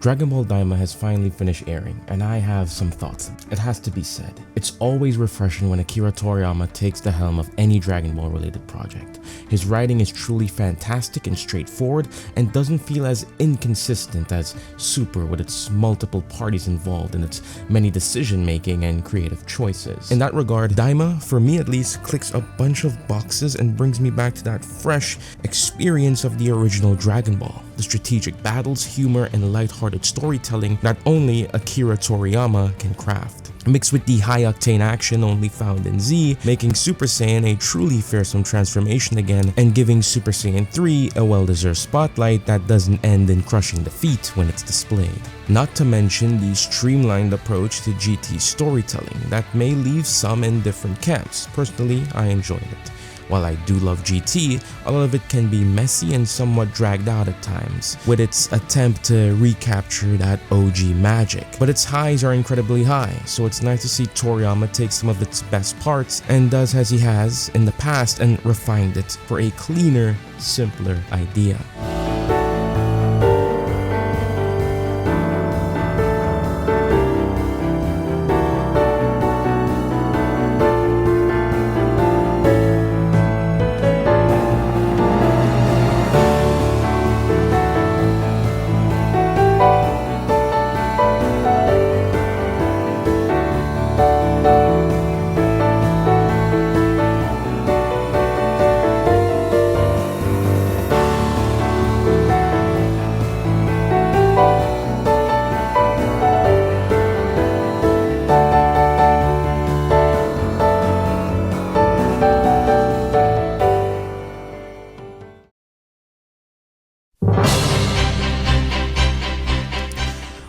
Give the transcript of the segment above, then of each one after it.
Dragon Ball Daima has finally finished airing, and I have some thoughts. It has to be said, it's always refreshing when Akira Toriyama takes the helm of any Dragon Ball related project. His writing is truly fantastic and straightforward, and doesn't feel as inconsistent as Super with its multiple parties involved and its many decision making and creative choices. In that regard, Daima, for me at least, clicks a bunch of boxes and brings me back to that fresh experience of the original Dragon Ball. The strategic battles, humor, and lighthearted storytelling that only Akira Toriyama can craft, mixed with the high-octane action only found in Z, making Super Saiyan a truly fearsome transformation again, and giving Super Saiyan 3 a well-deserved spotlight that doesn't end in crushing defeat when it's displayed. Not to mention the streamlined approach to GT storytelling that may leave some in different camps. Personally, I enjoyed it. While I do love GT, a lot of it can be messy and somewhat dragged out at times, with its attempt to recapture that OG magic. But its highs are incredibly high, so it's nice to see Toriyama take some of its best parts and does as he has in the past and refined it for a cleaner, simpler idea.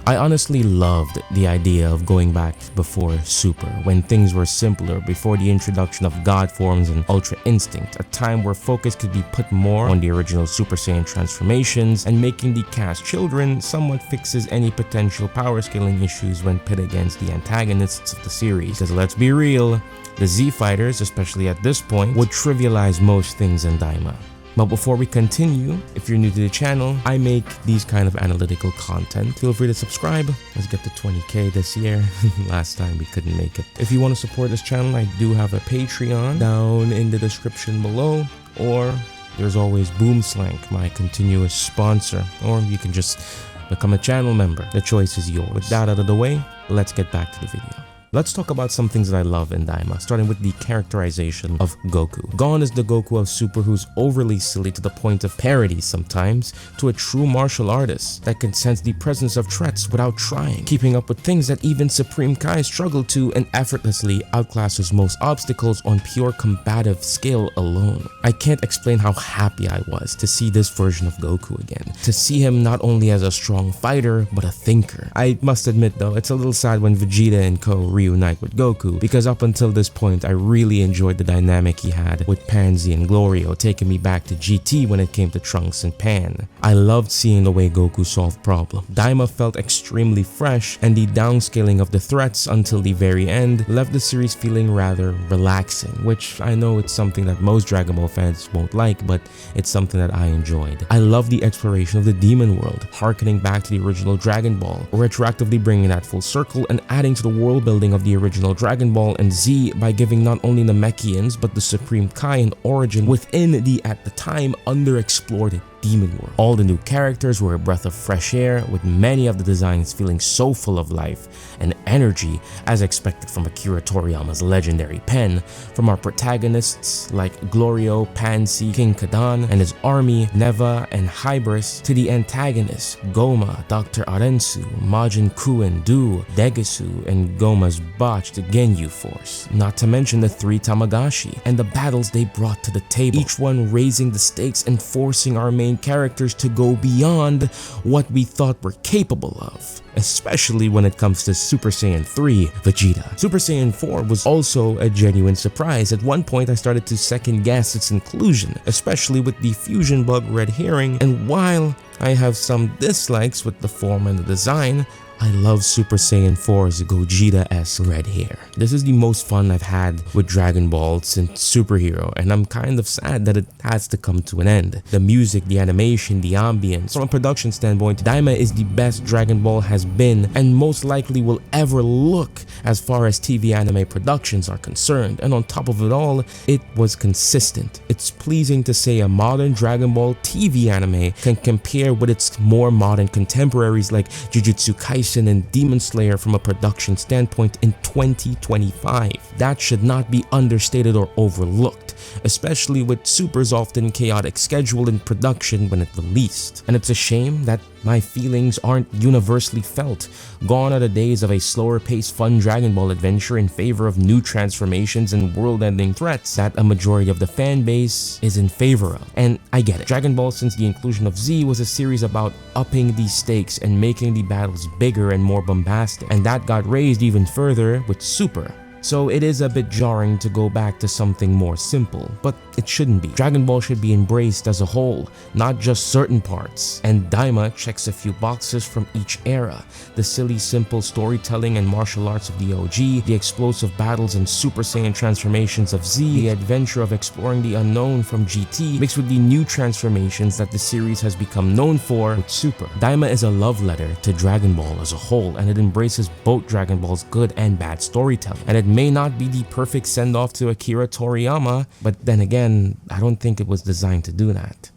I honestly loved the idea of going back before Super, when things were simpler, before the introduction of God forms and Ultra Instinct, a time where focus could be put more on the original Super Saiyan transformations, and making the cast children somewhat fixes any potential power scaling issues when pit against the antagonists of the series. Because let's be real, the Z fighters, especially at this point, would trivialize most things in Daima. But before we continue, if you're new to the channel, I make these kind of analytical content. Feel free to subscribe. Let's get to 20k this year. Last time we couldn't make it. If you want to support this channel, I do have a Patreon down in the description below, or there's always Boomslank, my continuous sponsor, or you can just become a channel member. The choice is yours. With that out of the way, let's get back to the video. Let's talk about some things that I love in Daima, starting with the characterization of Goku. Gone is the Goku of Super who's overly silly to the point of parody sometimes, to a true martial artist that can sense the presence of threats without trying, keeping up with things that even Supreme Kai struggle to, and effortlessly outclasses most obstacles on pure combative skill alone. I can't explain how happy I was to see this version of Goku again, to see him not only as a strong fighter, but a thinker. I must admit though, it's a little sad when Vegeta and Co reunite with Goku, because up until this point I really enjoyed the dynamic he had with Pansy and Glorio, taking me back to GT when it came to Trunks and Pan. I loved seeing the way Goku solved problems. Daima felt extremely fresh, and the downscaling of the threats until the very end left the series feeling rather relaxing, which I know it's something that most Dragon Ball fans won't like, but it's something that I enjoyed. I love the exploration of the demon world, harkening back to the original Dragon Ball, retroactively bringing that full circle and adding to the world building of the original Dragon Ball and Z by giving not only the Namekians but the Supreme Kai an origin within the at the time underexplored demon world. All the new characters were a breath of fresh air, with many of the designs feeling so full of life and energy as expected from Akira Toriyama's legendary pen, from our protagonists like Glorio, Pansy, King Kadan and his army, Neva and Hybris, to the antagonists Goma, Dr. Arensu, Majin Kuen Du, Degisu, and Goma's botched Genyu force, not to mention the three Tamagashi and the battles they brought to the table, each one raising the stakes and forcing our main characters to go beyond what we thought we're capable of, especially when it comes to Super Saiyan 3 Vegeta. Super Saiyan 4 was also a genuine surprise. At one point I started to second guess its inclusion, especially with the fusion bug red herring, and while I have some dislikes with the form and the design, I love Super Saiyan 4's Gogeta-esque red hair. This is the most fun I've had with Dragon Ball since Super Hero, and I'm kind of sad that it has to come to an end. The music, the animation, the ambience. From a production standpoint, Daima is the best Dragon Ball has been and most likely will ever look as far as TV anime productions are concerned, and on top of it all, it was consistent. It's pleasing to say a modern Dragon Ball TV anime can compare with its more modern contemporaries like Jujutsu Kaisen and Demon Slayer from a production standpoint in 2025. That should not be understated or overlooked, especially with Super's often chaotic schedule in production when it released. And it's a shame that my feelings aren't universally felt. Gone are the days of a slower paced fun Dragon Ball adventure in favor of new transformations and world-ending threats that a majority of the fan base is in favor of. And I get it. Dragon Ball, since the inclusion of Z, was a series about upping the stakes and making the battles bigger and more bombastic, and that got raised even further with Super. So it is a bit jarring to go back to something more simple, but it shouldn't be. Dragon Ball should be embraced as a whole, not just certain parts. And Daima checks a few boxes from each era. The silly, simple storytelling and martial arts of the OG, the explosive battles and Super Saiyan transformations of Z, the adventure of exploring the unknown from GT, mixed with the new transformations that the series has become known for with Super. Daima is a love letter to Dragon Ball as a whole, and it embraces both Dragon Ball's good and bad storytelling. And it may not be the perfect send-off to Akira Toriyama, but then again, I don't think it was designed to do that.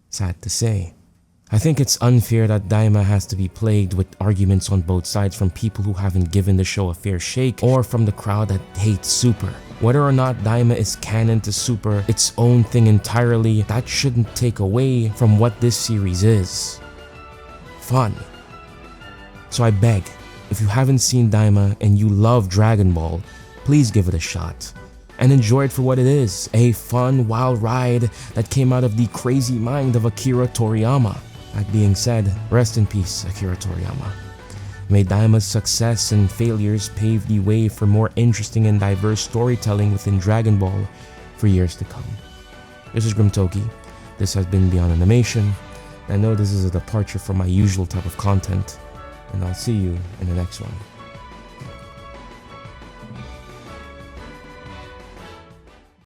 Sad to say. I think it's unfair that Daima has to be plagued with arguments on both sides from people who haven't given the show a fair shake, or from the crowd that hates Super. Whether or not Daima is canon to Super, its own thing entirely, that shouldn't take away from what this series is. Fun. So I beg, if you haven't seen Daima and you love Dragon Ball, please give it a shot and enjoy it for what it is, a fun, wild ride that came out of the crazy mind of Akira Toriyama. That being said, rest in peace, Akira Toriyama. May Daima's success and failures pave the way for more interesting and diverse storytelling within Dragon Ball for years to come. This is Grimtoki. This has been Beyond Animation. I know this is a departure from my usual type of content, and I'll see you in the next one.